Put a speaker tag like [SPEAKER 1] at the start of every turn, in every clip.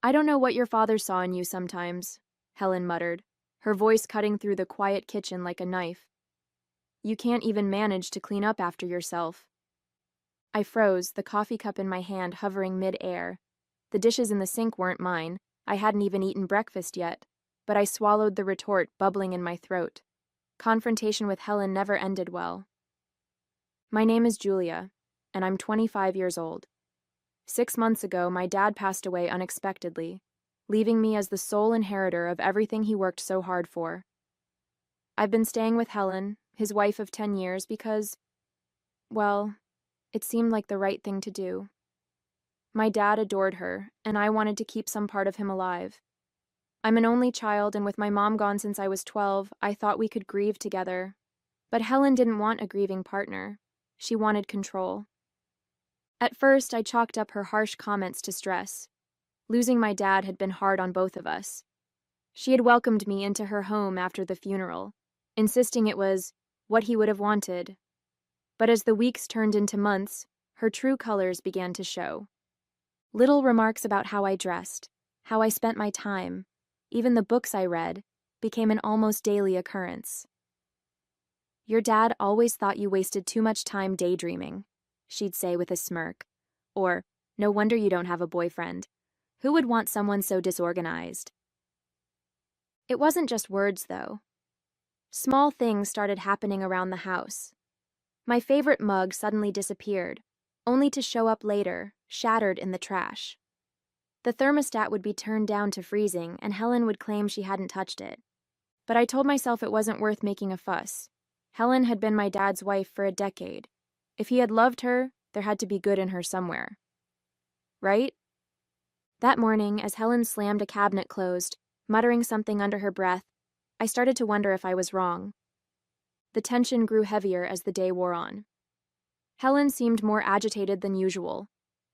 [SPEAKER 1] I don't know what your father saw in you sometimes, Helen muttered, her voice cutting through the quiet kitchen like a knife. You can't even manage to clean up after yourself. I froze, the coffee cup in my hand hovering mid-air. The dishes in the sink weren't mine. I hadn't even eaten breakfast yet, but I swallowed the retort bubbling in my throat. Confrontation with Helen never ended well. My name is Julia, and I'm 25 years old. 6 months ago, my dad passed away unexpectedly, leaving me as the sole inheritor of everything he worked so hard for. I've been staying with Helen, his wife of 10 years, because, well, it seemed like the right thing to do. My dad adored her, and I wanted to keep some part of him alive. I'm an only child, and with my mom gone since I was 12, I thought we could grieve together. But Helen didn't want a grieving partner. She wanted control. At first, I chalked up her harsh comments to stress. Losing my dad had been hard on both of us. She had welcomed me into her home after the funeral, insisting it was what he would have wanted. But as the weeks turned into months, her true colors began to show. Little remarks about how I dressed, how I spent my time, even the books I read, became an almost daily occurrence. Your dad always thought you wasted too much time daydreaming, she'd say with a smirk. Or, no wonder you don't have a boyfriend. Who would want someone so disorganized? It wasn't just words, though. Small things started happening around the house. My favorite mug suddenly disappeared, only to show up later, shattered in the trash. The thermostat would be turned down to freezing, and Helen would claim she hadn't touched it. But I told myself it wasn't worth making a fuss. Helen had been my dad's wife for a decade. If he had loved her, there had to be good in her somewhere. Right? That morning, as Helen slammed a cabinet closed, muttering something under her breath, I started to wonder if I was wrong. The tension grew heavier as the day wore on. Helen seemed more agitated than usual,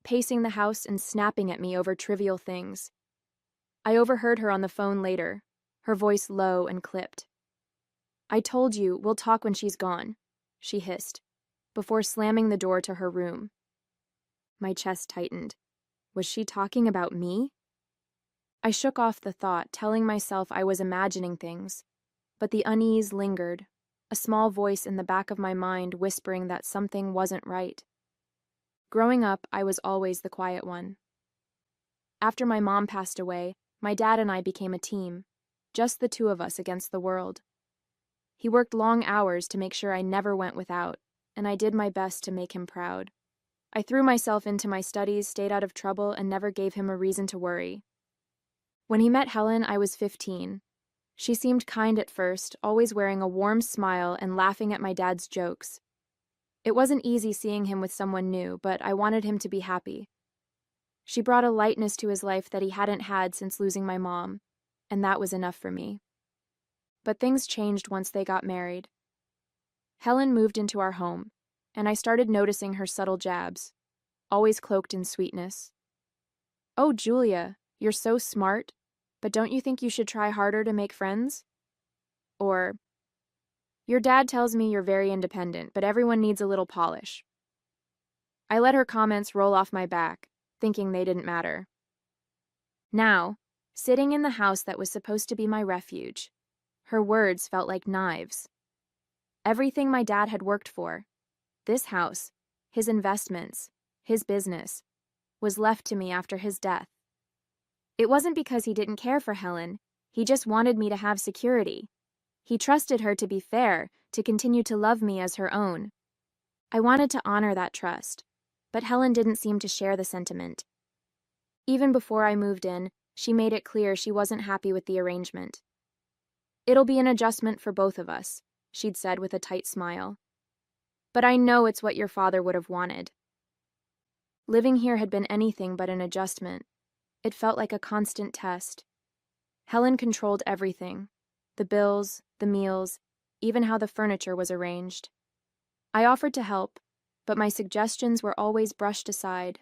[SPEAKER 1] pacing the house and snapping at me over trivial things. I overheard her on the phone later, her voice low and clipped. I told you, we'll talk when she's gone, she hissed, before slamming the door to her room. My chest tightened. Was she talking about me? I shook off the thought, telling myself I was imagining things, but the unease lingered, a small voice in the back of my mind whispering that something wasn't right. Growing up, I was always the quiet one. After my mom passed away, my dad and I became a team, just the two of us against the world. He worked long hours to make sure I never went without, and I did my best to make him proud. I threw myself into my studies, stayed out of trouble, and never gave him a reason to worry. When he met Helen, I was 15. She seemed kind at first, always wearing a warm smile and laughing at my dad's jokes. It wasn't easy seeing him with someone new, but I wanted him to be happy. She brought a lightness to his life that he hadn't had since losing my mom, and that was enough for me. But things changed once they got married. Helen moved into our home, and I started noticing her subtle jabs, always cloaked in sweetness. "Oh, Julia, you're so smart, but don't you think you should try harder to make friends?" Or, "Your dad tells me you're very independent, but everyone needs a little polish." I let her comments roll off my back, thinking they didn't matter. Now, sitting in the house that was supposed to be my refuge, her words felt like knives. Everything my dad had worked for, this house, his investments, his business, was left to me after his death. It wasn't because he didn't care for Helen, he just wanted me to have security. He trusted her to be fair, to continue to love me as her own. I wanted to honor that trust, but Helen didn't seem to share the sentiment. Even before I moved in, she made it clear she wasn't happy with the arrangement. "It'll be an adjustment for both of us," she'd said with a tight smile. "But I know it's what your father would have wanted." Living here had been anything but an adjustment. It felt like a constant test. Helen controlled everything, the bills, the meals, even how the furniture was arranged. I offered to help, but my suggestions were always brushed aside.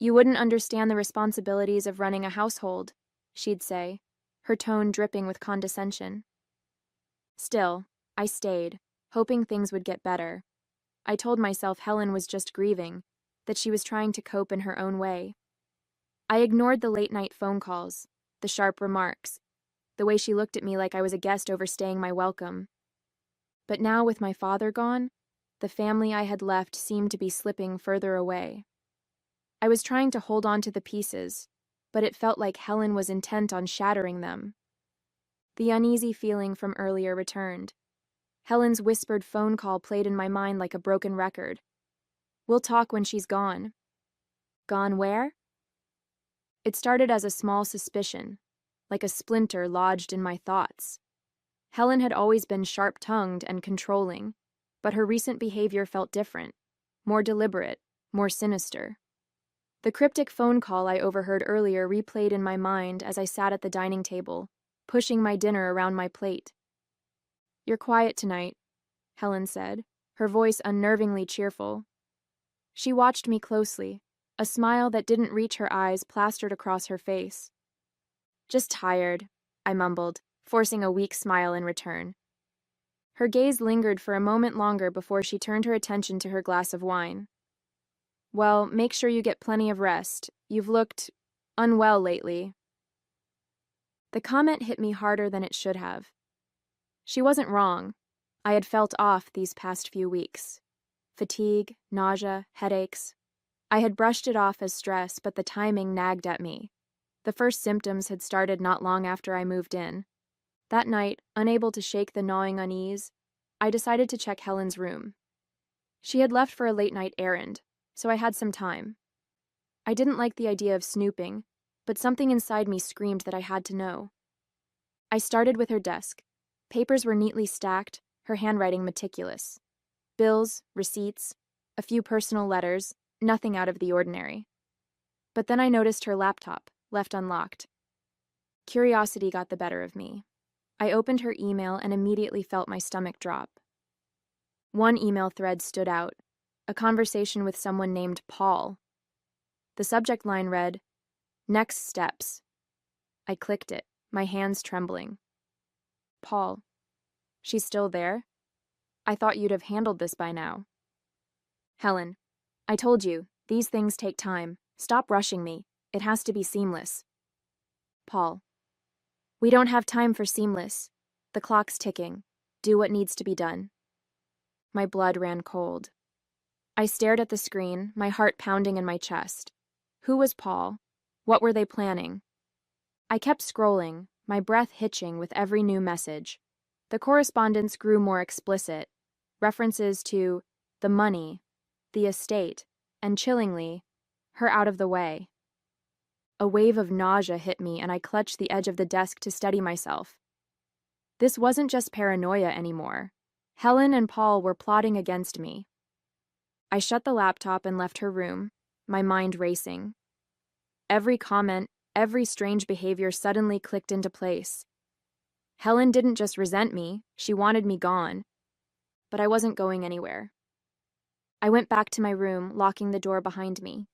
[SPEAKER 1] "You wouldn't understand the responsibilities of running a household," she'd say, her tone dripping with condescension. Still, I stayed, hoping things would get better. I told myself Helen was just grieving, that she was trying to cope in her own way. I ignored the late-night phone calls, the sharp remarks, the way she looked at me like I was a guest overstaying my welcome. But now, with my father gone, the family I had left seemed to be slipping further away. I was trying to hold on to the pieces, but it felt like Helen was intent on shattering them. The uneasy feeling from earlier returned. Helen's whispered phone call played in my mind like a broken record. "We'll talk when she's gone." Gone where? It started as a small suspicion, like a splinter lodged in my thoughts. Helen had always been sharp-tongued and controlling, but her recent behavior felt different, more deliberate, more sinister. The cryptic phone call I overheard earlier replayed in my mind as I sat at the dining table, pushing my dinner around my plate. "You're quiet tonight," Helen said, her voice unnervingly cheerful. She watched me closely, a smile that didn't reach her eyes plastered across her face. "Just tired," I mumbled, forcing a weak smile in return. Her gaze lingered for a moment longer before she turned her attention to her glass of wine. "Well, make sure you get plenty of rest. You've looked unwell lately." The comment hit me harder than it should have. She wasn't wrong. I had felt off these past few weeks. Fatigue, nausea, headaches. I had brushed it off as stress, but the timing nagged at me. The first symptoms had started not long after I moved in. That night, unable to shake the gnawing unease, I decided to check Helen's room. She had left for a late-night errand, so I had some time. I didn't like the idea of snooping, but something inside me screamed that I had to know. I started with her desk. Papers were neatly stacked, her handwriting meticulous. Bills, receipts, a few personal letters, nothing out of the ordinary. But then I noticed her laptop, left unlocked. Curiosity got the better of me. I opened her email and immediately felt my stomach drop. One email thread stood out, a conversation with someone named Paul. The subject line read, "Next steps." I clicked it, my hands trembling. "Paul. She's still there? I thought you'd have handled this by now." "Helen, I told you, these things take time. Stop rushing me. It has to be seamless." Paul. "We don't have time for seamless. The clock's ticking. Do what needs to be done." My blood ran cold. I stared at the screen, my heart pounding in my chest. Who was Paul? What were they planning? I kept scrolling, my breath hitching with every new message. The correspondence grew more explicit. References to the money, the estate, and chillingly, her out of the way. A wave of nausea hit me and I clutched the edge of the desk to steady myself. This wasn't just paranoia anymore. Helen and Paul were plotting against me. I shut the laptop and left her room, my mind racing. Every comment, every strange behavior suddenly clicked into place. Helen didn't just resent me, she wanted me gone. But I wasn't going anywhere. I went back to my room, locking the door behind me.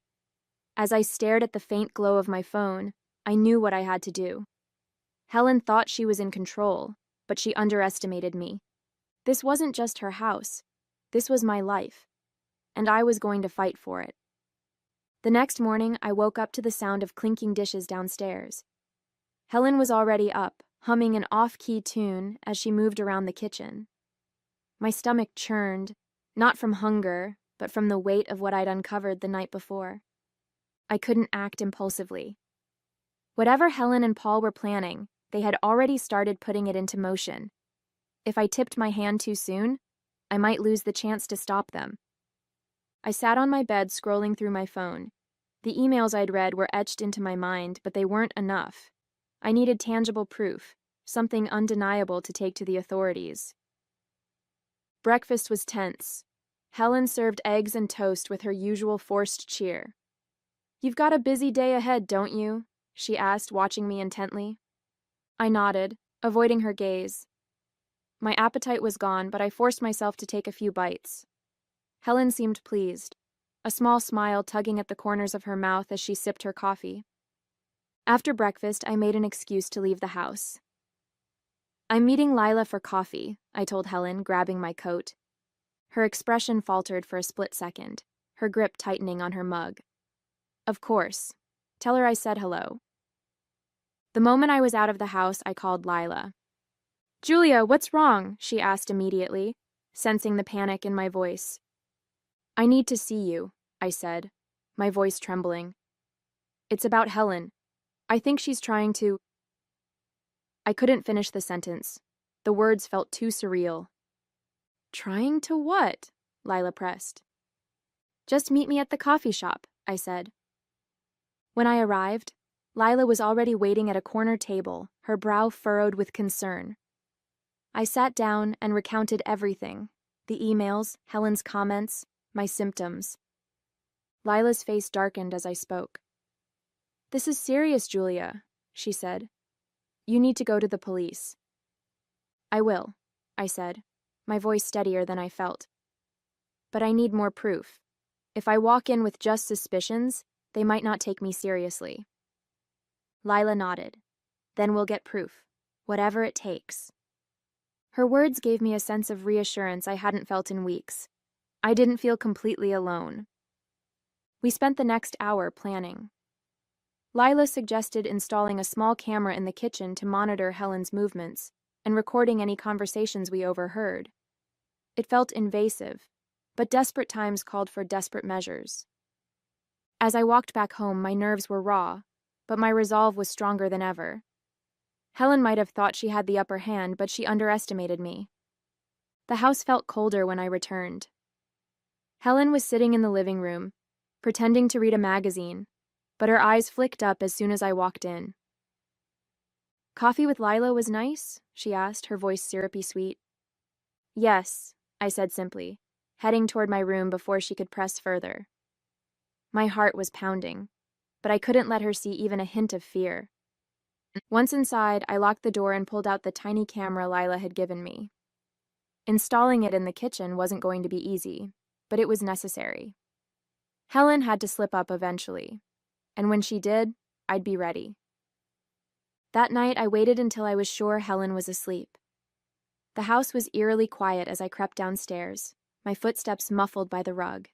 [SPEAKER 1] As I stared at the faint glow of my phone, I knew what I had to do. Helen thought she was in control, but she underestimated me. This wasn't just her house. This was my life. And I was going to fight for it. The next morning, I woke up to the sound of clinking dishes downstairs. Helen was already up, humming an off-key tune as she moved around the kitchen. My stomach churned, not from hunger, but from the weight of what I'd uncovered the night before. I couldn't act impulsively. Whatever Helen and Paul were planning, they had already started putting it into motion. If I tipped my hand too soon, I might lose the chance to stop them. I sat on my bed scrolling through my phone. The emails I'd read were etched into my mind, but they weren't enough. I needed tangible proof, something undeniable to take to the authorities. Breakfast was tense. Helen served eggs and toast with her usual forced cheer. "You've got a busy day ahead, don't you?" she asked, watching me intently. I nodded, avoiding her gaze. My appetite was gone, but I forced myself to take a few bites. Helen seemed pleased, a small smile tugging at the corners of her mouth as she sipped her coffee. After breakfast, I made an excuse to leave the house. "I'm meeting Lila for coffee," I told Helen, grabbing my coat. Her expression faltered for a split second, her grip tightening on her mug. "Of course. Tell her I said hello. The moment I was out of the house, I called Lila. Julia, what's wrong? She asked immediately, sensing the panic in my voice. I need to see you, I said, my voice trembling. It's about Helen. I think she's trying to... I couldn't finish the sentence. The words felt too surreal. Trying to what? Lila pressed. Just meet me at the coffee shop, I said. When I arrived, Lila was already waiting at a corner table, her brow furrowed with concern. I sat down and recounted everything, the emails, Helen's comments, my symptoms. Lila's face darkened as I spoke. This is serious, Julia, she said. You need to go to the police. I will, I said, my voice steadier than I felt. But I need more proof. If I walk in with just suspicions, they might not take me seriously. Lila nodded. Then we'll get proof, whatever it takes. Her words gave me a sense of reassurance I hadn't felt in weeks. I didn't feel completely alone. We spent the next hour planning. Lila suggested installing a small camera in the kitchen to monitor Helen's movements and recording any conversations we overheard. It felt invasive, but desperate times called for desperate measures. As I walked back home, my nerves were raw, but my resolve was stronger than ever. Helen might have thought she had the upper hand, but she underestimated me. The house felt colder when I returned. Helen was sitting in the living room, pretending to read a magazine, but her eyes flicked up as soon as I walked in. Coffee with Lila was nice? She asked, her voice syrupy sweet. Yes, I said simply, heading toward my room before she could press further. My heart was pounding, but I couldn't let her see even a hint of fear. Once inside, I locked the door and pulled out the tiny camera Lila had given me. Installing it in the kitchen wasn't going to be easy, but it was necessary. Helen had to slip up eventually, and when she did, I'd be ready. That night, I waited until I was sure Helen was asleep. The house was eerily quiet as I crept downstairs, my footsteps muffled by the rug.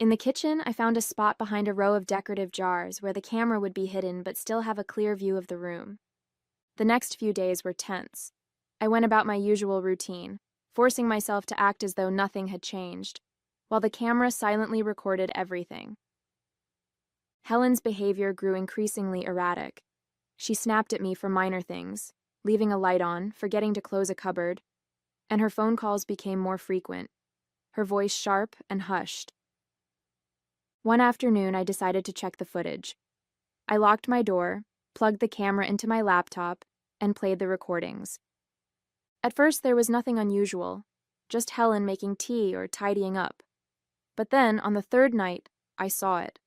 [SPEAKER 1] In the kitchen, I found a spot behind a row of decorative jars where the camera would be hidden but still have a clear view of the room. The next few days were tense. I went about my usual routine, forcing myself to act as though nothing had changed, while the camera silently recorded everything. Helen's behavior grew increasingly erratic. She snapped at me for minor things, leaving a light on, forgetting to close a cupboard, and her phone calls became more frequent, her voice sharp and hushed. One afternoon, I decided to check the footage. I locked my door, plugged the camera into my laptop, and played the recordings. At first, there was nothing unusual, just Helen making tea or tidying up. But then, on the third night, I saw it.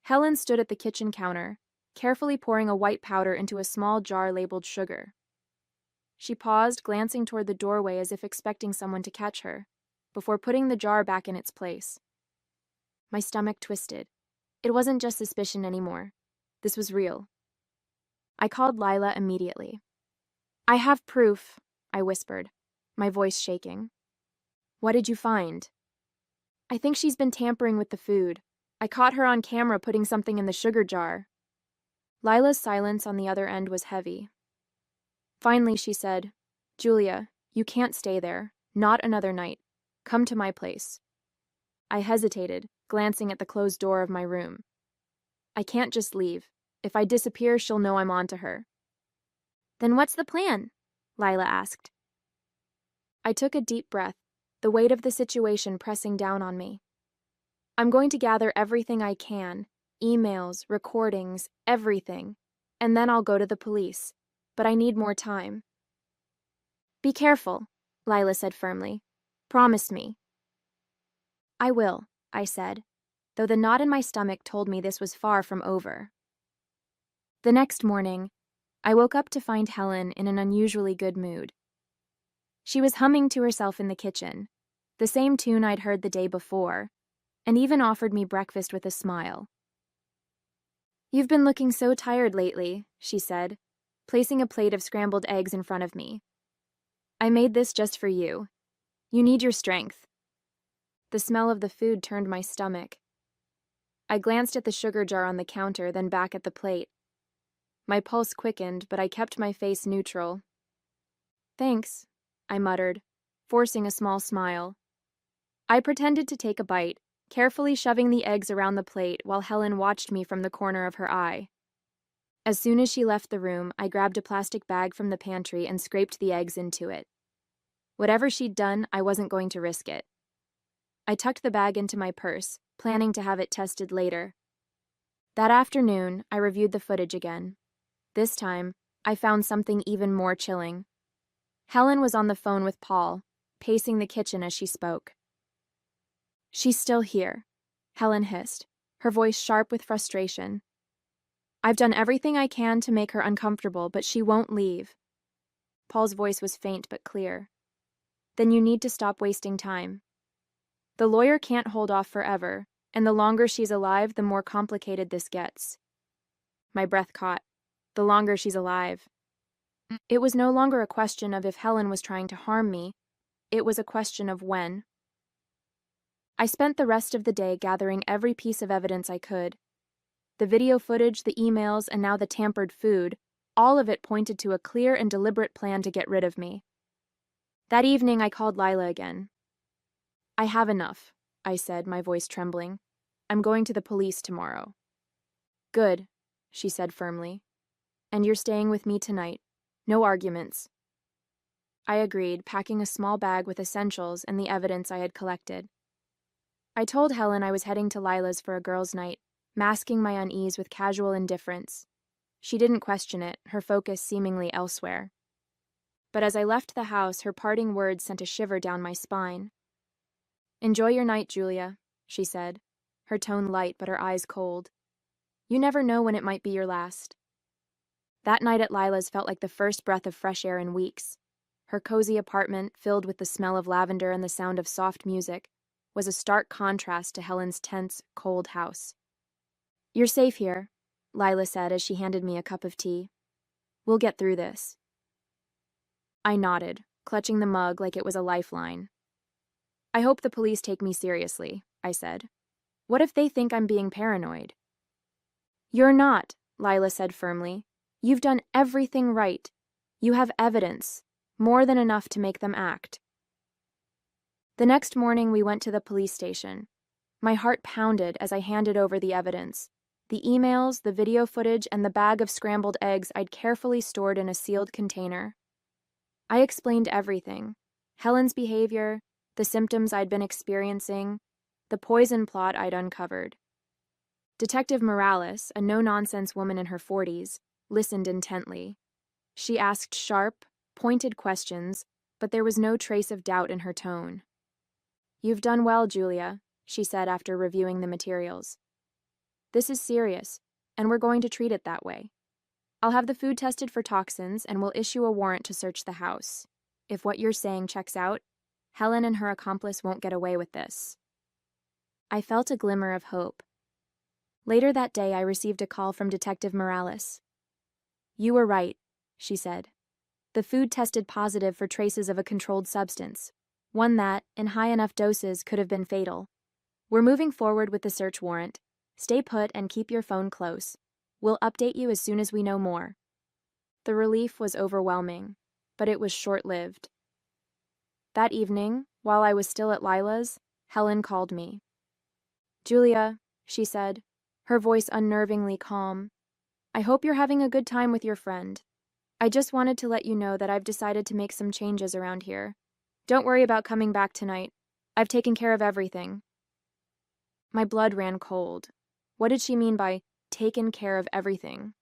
[SPEAKER 1] Helen stood at the kitchen counter, carefully pouring a white powder into a small jar labeled sugar. She paused, glancing toward the doorway as if expecting someone to catch her, before putting the jar back in its place. My stomach twisted. It wasn't just suspicion anymore. This was real. I called Lila immediately. I have proof, I whispered, my voice shaking. What did you find? I think she's been tampering with the food. I caught her on camera putting something in the sugar jar. Lila's silence on the other end was heavy. Finally, she said, Julia, you can't stay there. Not another night. Come to my place. I hesitated, glancing at the closed door of my room. I can't just leave. If I disappear, she'll know I'm onto her. Then what's the plan? Lila asked. I took a deep breath, the weight of the situation pressing down on me. I'm going to gather everything I can, emails, recordings, everything, and then I'll go to the police. But I need more time. Be careful, Lila said firmly. Promise me. I will, I said, though the knot in my stomach told me this was far from over. The next morning, I woke up to find Helen in an unusually good mood. She was humming to herself in the kitchen, the same tune I'd heard the day before, and even offered me breakfast with a smile. You've been looking so tired lately, she said, placing a plate of scrambled eggs in front of me. I made this just for you. You need your strength. The smell of the food turned my stomach. I glanced at the sugar jar on the counter, then back at the plate. My pulse quickened, but I kept my face neutral. "Thanks," I muttered, forcing a small smile. I pretended to take a bite, carefully shoving the eggs around the plate while Helen watched me from the corner of her eye. As soon as she left the room, I grabbed a plastic bag from the pantry and scraped the eggs into it. Whatever she'd done, I wasn't going to risk it. I tucked the bag into my purse, planning to have it tested later. That afternoon, I reviewed the footage again. This time, I found something even more chilling. Helen was on the phone with Paul, pacing the kitchen as she spoke. "She's still here," Helen hissed, her voice sharp with frustration. "I've done everything I can to make her uncomfortable, but she won't leave." Paul's voice was faint but clear. "Then you need to stop wasting time. The lawyer can't hold off forever, and the longer she's alive, the more complicated this gets." My breath caught. The longer she's alive. It was no longer a question of if Helen was trying to harm me. It was a question of when. I spent the rest of the day gathering every piece of evidence I could. The video footage, the emails, and now the tampered food, all of it pointed to a clear and deliberate plan to get rid of me. That evening, I called Lila again. "I have enough," I said, my voice trembling. "I'm going to the police tomorrow." "Good," she said firmly. "And you're staying with me tonight. No arguments." I agreed, packing a small bag with essentials and the evidence I had collected. I told Helen I was heading to Lila's for a girls' night, masking my unease with casual indifference. She didn't question it, her focus seemingly elsewhere. But as I left the house, her parting words sent a shiver down my spine. "Enjoy your night, Julia," she said, her tone light but her eyes cold. "You never know when it might be your last." That night at Lila's felt like the first breath of fresh air in weeks. Her cozy apartment, filled with the smell of lavender and the sound of soft music, was a stark contrast to Helen's tense, cold house. "You're safe here," Lila said as she handed me a cup of tea. "We'll get through this." I nodded, clutching the mug like it was a lifeline. "I hope the police take me seriously," I said. "What if they think I'm being paranoid?" "You're not," Lila said firmly. "You've done everything right. You have evidence, more than enough to make them act." The next morning, we went to the police station. My heart pounded as I handed over the evidence. The emails, the video footage, and the bag of scrambled eggs I'd carefully stored in a sealed container. I explained everything. Helen's behavior, the symptoms I'd been experiencing, the poison plot I'd uncovered. Detective Morales, a no-nonsense woman in her 40s, listened intently. She asked sharp, pointed questions, but there was no trace of doubt in her tone. "You've done well, Julia," she said after reviewing the materials. "This is serious, and we're going to treat it that way. I'll have the food tested for toxins, and we'll issue a warrant to search the house. If what you're saying checks out, Helen and her accomplice won't get away with this." I felt a glimmer of hope. Later that day, I received a call from Detective Morales. "You were right," she said. "The food tested positive for traces of a controlled substance, one that, in high enough doses, could have been fatal. We're moving forward with the search warrant. Stay put and keep your phone close. We'll update you as soon as we know more." The relief was overwhelming, but it was short-lived. That evening, while I was still at Lila's, Helen called me. "Julia," she said, her voice unnervingly calm, "I hope you're having a good time with your friend. I just wanted to let you know that I've decided to make some changes around here. Don't worry about coming back tonight. I've taken care of everything." My blood ran cold. What did she mean by taken care of everything?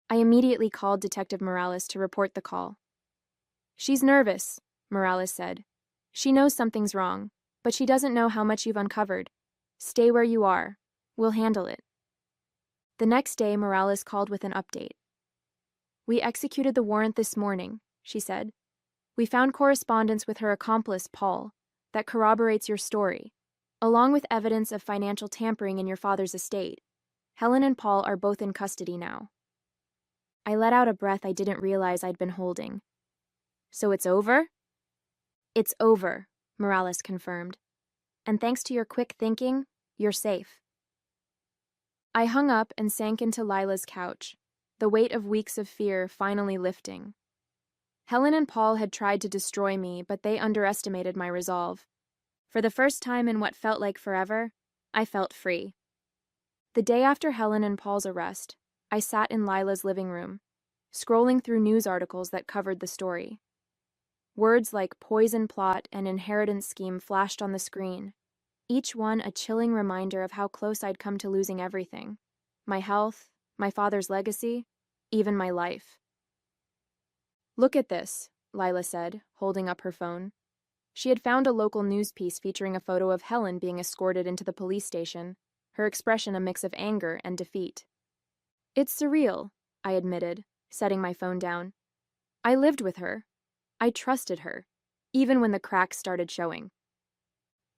[SPEAKER 1] I immediately called Detective Morales to report the call. "She's nervous," Morales said. "She knows something's wrong, but she doesn't know how much you've uncovered. Stay where you are. We'll handle it." The next day, Morales called with an update. "We executed the warrant this morning," she said. "We found correspondence with her accomplice, Paul, that corroborates your story, along with evidence of financial tampering in your father's estate. Helen and Paul are both in custody now." I let out a breath I didn't realize I'd been holding. "So it's over?" "It's over," Morales confirmed. "And thanks to your quick thinking, you're safe." I hung up and sank into Lila's couch, the weight of weeks of fear finally lifting. Helen and Paul had tried to destroy me, but they underestimated my resolve. For the first time in what felt like forever, I felt free. The day after Helen and Paul's arrest, I sat in Lila's living room, scrolling through news articles that covered the story. Words like poison plot and inheritance scheme flashed on the screen, each one a chilling reminder of how close I'd come to losing everything: my health, my father's legacy, even my life. "Look at this," Lila said, holding up her phone. She had found a local news piece featuring a photo of Helen being escorted into the police station, her expression a mix of anger and defeat. "It's surreal," I admitted, setting my phone down. "I lived with her. I trusted her, even when the cracks started showing."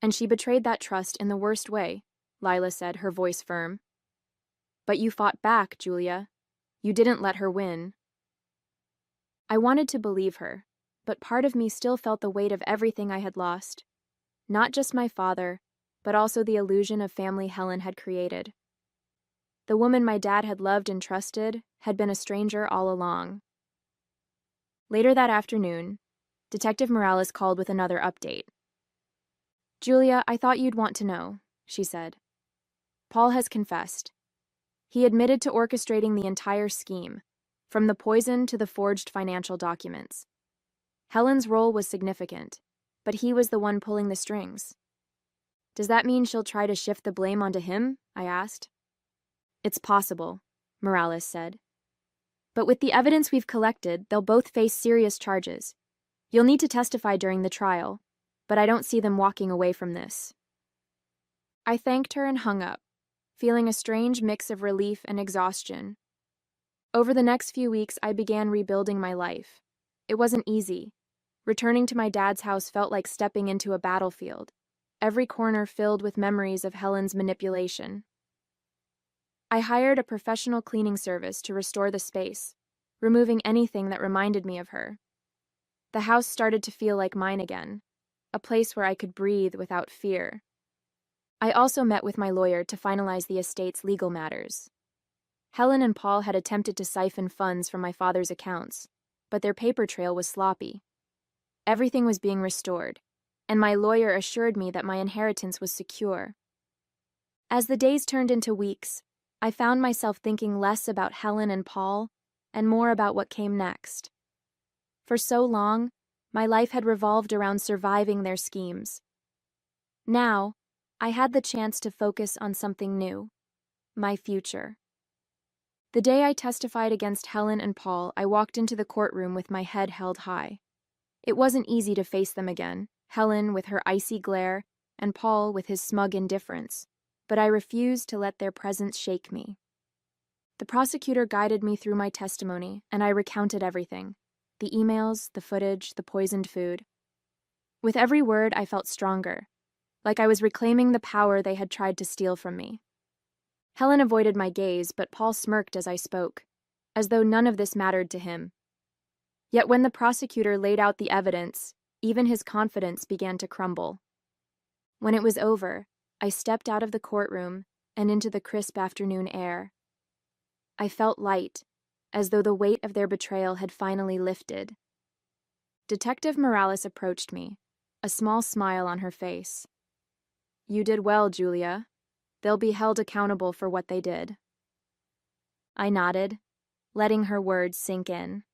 [SPEAKER 1] "And she betrayed that trust in the worst way," Lila said, her voice firm. "But you fought back, Julia. You didn't let her win." I wanted to believe her, but part of me still felt the weight of everything I had lost. Not just my father, but also the illusion of family Helen had created. The woman my dad had loved and trusted had been a stranger all along. Later that afternoon, Detective Morales called with another update. "Julia, I thought you'd want to know," she said. "Paul has confessed. He admitted to orchestrating the entire scheme, from the poison to the forged financial documents. Helen's role was significant, but he was the one pulling the strings." "Does that mean she'll try to shift the blame onto him?" I asked. "It's possible," Morales said. "But with the evidence we've collected, they'll both face serious charges. You'll need to testify during the trial, but I don't see them walking away from this." I thanked her and hung up, feeling a strange mix of relief and exhaustion. Over the next few weeks, I began rebuilding my life. It wasn't easy. Returning to my dad's house felt like stepping into a battlefield, every corner filled with memories of Helen's manipulation. I hired a professional cleaning service to restore the space, removing anything that reminded me of her. The house started to feel like mine again, a place where I could breathe without fear. I also met with my lawyer to finalize the estate's legal matters. Helen and Paul had attempted to siphon funds from my father's accounts, but their paper trail was sloppy. Everything was being restored, and my lawyer assured me that my inheritance was secure. As the days turned into weeks, I found myself thinking less about Helen and Paul and more about what came next. For so long, my life had revolved around surviving their schemes. Now, I had the chance to focus on something new: my future. The day I testified against Helen and Paul, I walked into the courtroom with my head held high. It wasn't easy to face them again, Helen with her icy glare and Paul with his smug indifference, but I refused to let their presence shake me. The prosecutor guided me through my testimony, and I recounted everything: the emails, the footage, the poisoned food. With every word, I felt stronger, like I was reclaiming the power they had tried to steal from me. Helen avoided my gaze, but Paul smirked as I spoke, as though none of this mattered to him. Yet when the prosecutor laid out the evidence, even his confidence began to crumble. When it was over, I stepped out of the courtroom and into the crisp afternoon air. I felt light, as though the weight of their betrayal had finally lifted. Detective Morales approached me, a small smile on her face. "You did well, Julia. They'll be held accountable for what they did." I nodded, letting her words sink in.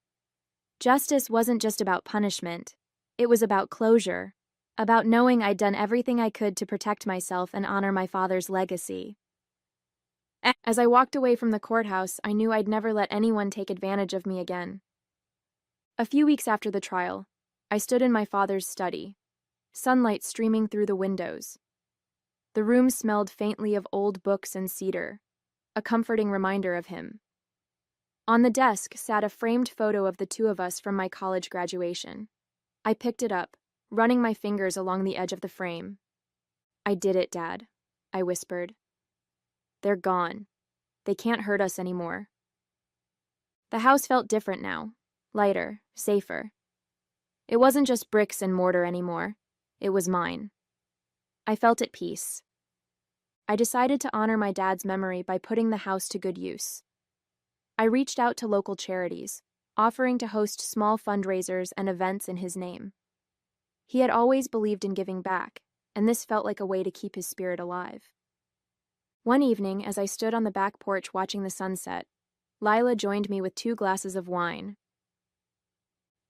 [SPEAKER 1] Justice wasn't just about punishment. It was about closure, about knowing I'd done everything I could to protect myself and honor my father's legacy. As I walked away from the courthouse, I knew I'd never let anyone take advantage of me again. A few weeks after the trial, I stood in my father's study, sunlight streaming through the windows. The room smelled faintly of old books and cedar, a comforting reminder of him. On the desk sat a framed photo of the two of us from my college graduation. I picked it up, running my fingers along the edge of the frame. "I did it, Dad," I whispered. "They're gone. They can't hurt us anymore." The house felt different now, lighter, safer. It wasn't just bricks and mortar anymore. It was mine. I felt at peace. I decided to honor my dad's memory by putting the house to good use. I reached out to local charities, offering to host small fundraisers and events in his name. He had always believed in giving back, and this felt like a way to keep his spirit alive. One evening, as I stood on the back porch watching the sunset, Lila joined me with 2 glasses of wine.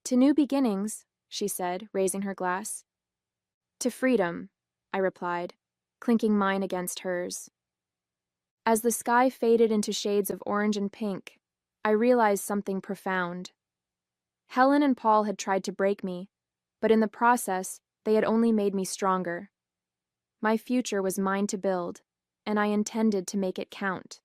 [SPEAKER 1] "To new beginnings," she said, raising her glass. "To freedom," I replied, clinking mine against hers. As the sky faded into shades of orange and pink, I realized something profound. Helen and Paul had tried to break me, but in the process, they had only made me stronger. My future was mine to build, and I intended to make it count.